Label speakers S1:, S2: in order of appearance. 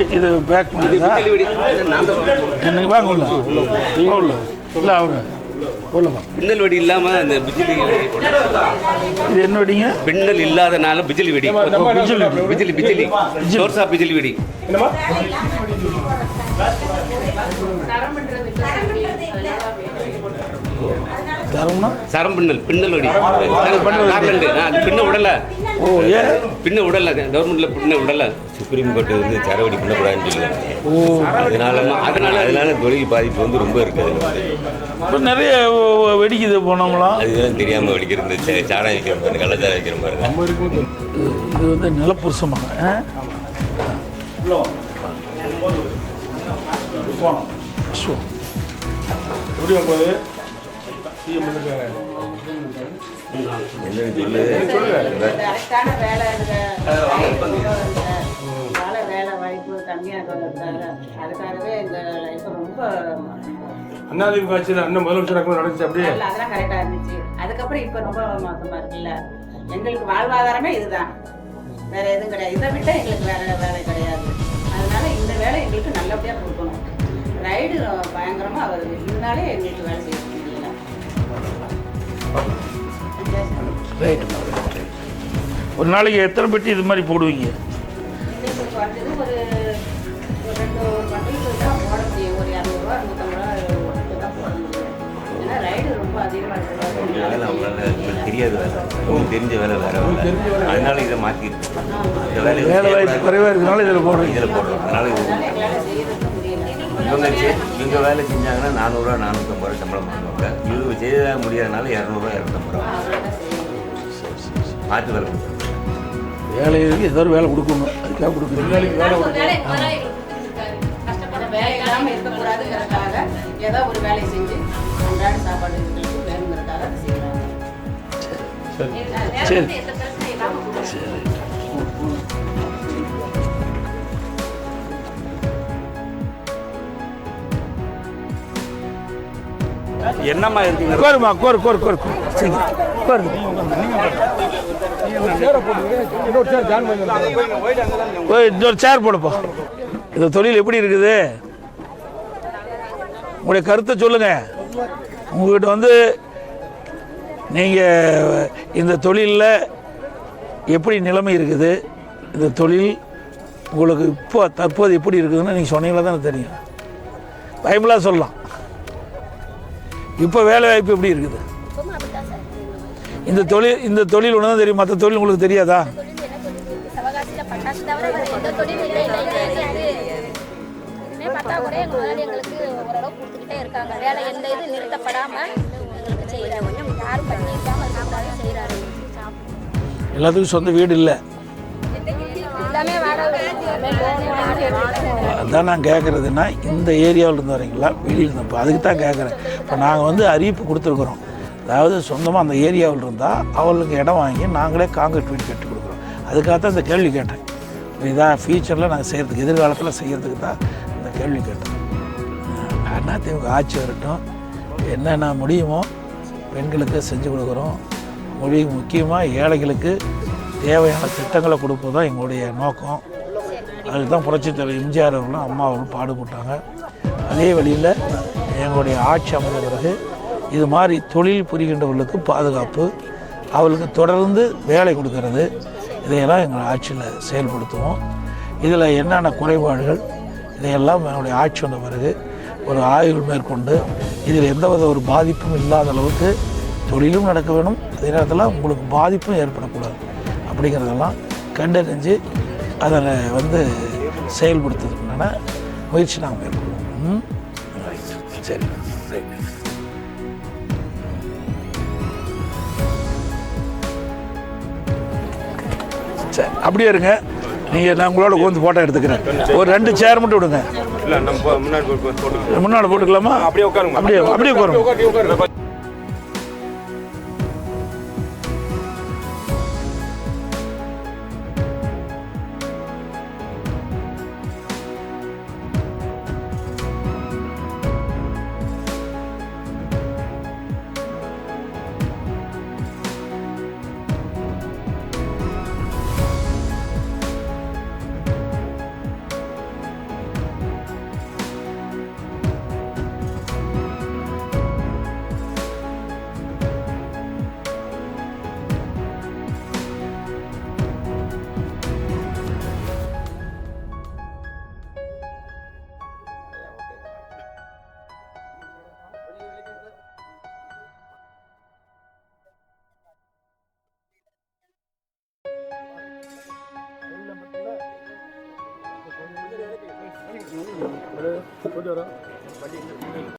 S1: இது பேக் பண்ணுறதா எனக்கு வாங்க உள்ள இல்லை அவங்க சொல்லுமா
S2: பின்னல் வெடி இல்லாமல் அந்த பிஜிலி
S1: இது என்ன வெடிங்க?
S2: பின்னல் இல்லாதனால பிஜிலி வெடி பிஜிலி பிஜிலி சோர்ஸா பிஜிலி வெடி சரம் பின்னல் பின்னல் வெடி பின்ன விடல.
S1: ஓ ஏன்
S2: பின்ன விடல? கவர்மெண்ட்ல பின்ன விடல. சுப்ரீம் கோர்ட் வந்து சரவெடி பின்னக்கூடாதுன்னு சொல்லுவாங்க. ஓ அதனால தொழில் பாதிப்பு வந்து ரொம்ப இருக்காது.
S1: இப்போ நிறைய வெடிக்குது போனோம்லாம்.
S2: அதுதான் தெரியாமல் வெடிக்கிறது. சாரம் வைக்கிற பாருங்க, கள்ளச்சாரம் வைக்கிற பாருங்க.
S1: இது வந்து நிலப்புருஷமாக
S3: வேலை வாய்ப்பு கம்மியாக அதுக்காகவே இந்த லைஃப் ரொம்ப
S4: அதிமுக ஆட்சியில் அண்ணன் முதலமைச்சர் நடந்துச்சு. அப்படியே
S3: அதெல்லாம் கரெக்டாக இருந்துச்சு. அதுக்கப்புறம் இப்போ ரொம்ப மோசமாக இருக்குல்ல. எங்களுக்கு வாழ்வாதாரமே இதுதான், வேற எதுவும் கிடையாது. இதை விட்ட எங்களுக்கு வேற வேலை கிடையாது. அதனால இந்த வேலை எங்களுக்கு நல்லபடியாக கொடுக்கணும். ரைடு பயங்கரமாக வருது. இதனாலே எங்களுக்கு வேலை செய்ய முடியல.
S1: ஒரு நாளைக்கு எத்தனை பெட்டி இது மாதிரி போடுவீங்க?
S3: ஒரு பண்டிகை தான் போட முடியும். ஒரு 200 ரூபா 150 ரூபா தான் போட முடியும். ஏன்னா ரைடு ரொம்ப அதிகமாக இருக்குது.
S2: தெரியாது வேலை, தெரிஞ்ச வேலை வேற வேலை. அதனால இதை மாற்றிருக்கு. இந்த
S1: வேலை வாய்ப்பு குறைவாக இருக்கிறதுனால இதில்
S2: போடுறோம். அதனால இவங்க வேலை செஞ்சாங்கன்னா 400 ரூபா 450 ரூபா சம்பளம் பண்ணுவாங்க. இவங்க செய்ய முடியாதனால 200 ரூபா 250 ரூபா மாற்று வேலை.
S1: வேலைக்கு ஏதோ ஒரு வேலை கொடுக்கணும். அதுக்காக கொடுக்கணும். வேலை
S3: வேலை இல்லாமல் இருக்கக்கூடாதுங்கிறதுக்காக ஏதோ ஒரு வேலை செஞ்சு அன்றாட சாப்பாடு வேணுங்கிறதுக்காக அதை செய்யறாங்க.
S1: சரி
S2: என்னம்மா இருக்கீங்க?
S1: கோருமா கோரு இன்னொரு சேர் போடுப்பா. இந்த தொழில் எப்படி இருக்குது? உங்களுடைய கருத்தை சொல்லுங்க. உங்ககிட்ட வந்து நீங்கள் இந்த தொழிலில் எப்படி நிலைமை இருக்குது, இந்த தொழில் உங்களுக்கு இப்போ தற்போது எப்படி இருக்குதுன்னு நீங்கள் சொன்னீங்களா தானே தெரியும். பயமில்லாத சொல்லலாம். இப்போ வேலை வாய்ப்பு எப்படி இருக்குது? இந்த தொழில் ஒன்று தான் தெரியும், மற்ற தொழில் உங்களுக்கு தெரியாதா? எல்லாத்துக்கும் சொந்த வீடு இல்லை. அதான் நான் கேட்குறதுன்னா, இந்த ஏரியாவில் இருந்து வரீங்களா வெளியில் இருந்தப்போ அதுக்கு தான் கேட்குறேன். இப்போ நாங்கள் வந்து அறிவிப்பு கொடுத்துருக்குறோம். அதாவது சொந்தமாக அந்த ஏரியாவில் இருந்தால் அவங்களுக்கு இடம் வாங்கி நாங்களே காங்கிரீட் வீடு கட்டி கொடுக்குறோம். அதுக்காக தான் இந்த கேள்வி கேட்டேன். இதான் ஃபியூச்சரில் நாங்கள் செய்கிறதுக்கு, எதிர்காலத்தில் செய்கிறதுக்கு தான் இந்த கேள்வி கேட்டோம். அதிமுக ஆட்சி வரட்டும், என்னென்ன முடியுமோ பெண்களுக்கு செஞ்சு கொடுக்குறோம். முக்கியமாக ஏழைகளுக்கு தேவையான திட்டங்களை கொடுப்பது தான் எங்களுடைய நோக்கம். அதுக்கு தான் புரட்சித் தலைவர் எம்ஜிஆர் அவர்களும் அம்மா அவர்களும் பாடுபட்டாங்க. அதே வழியில் எங்களுடைய ஆட்சி அமைந்த பிறகு இது மாதிரி தொழில் புரிகின்றவர்களுக்கு பாதுகாப்பு, அவர்களுக்கு தொடர்ந்து வேலை கொடுக்கறது, இதையெல்லாம் எங்கள் ஆட்சியில் செயல்படுத்துவோம். இதில் என்னென்ன குறைபாடுகள் இதையெல்லாம் எங்களுடைய ஆட்சி வந்த பிறகு ஒரு ஆய்வு மேற்கொண்டு இதில் எந்தவித ஒரு பாதிப்பும் இல்லாத அளவுக்கு தொழிலும் நடக்க வேணும், அதே நேரத்தில் உங்களுக்கு பாதிப்பும் ஏற்படக்கூடாது அப்படிங்கிறதெல்லாம் கண்டறிஞ்சு அதில் வந்து செயல்படுத்துறதுக்கான முயற்சி நாங்கள் மேற்கொள்வோம். சரி சரி அப்படியே இருங்க. நீங்கள் நான் உங்களோட உட்காந்து ஃபோட்டோ எடுத்துக்கிறேன். ஒரு 2 சேர் மட்டும் விடுங்க. முன்னாடி போட்டுக்கலாமா? அப்படியே உட்காருங்க. அப்படியே உட்காருங்க.
S4: போயிட்டு வரோம்.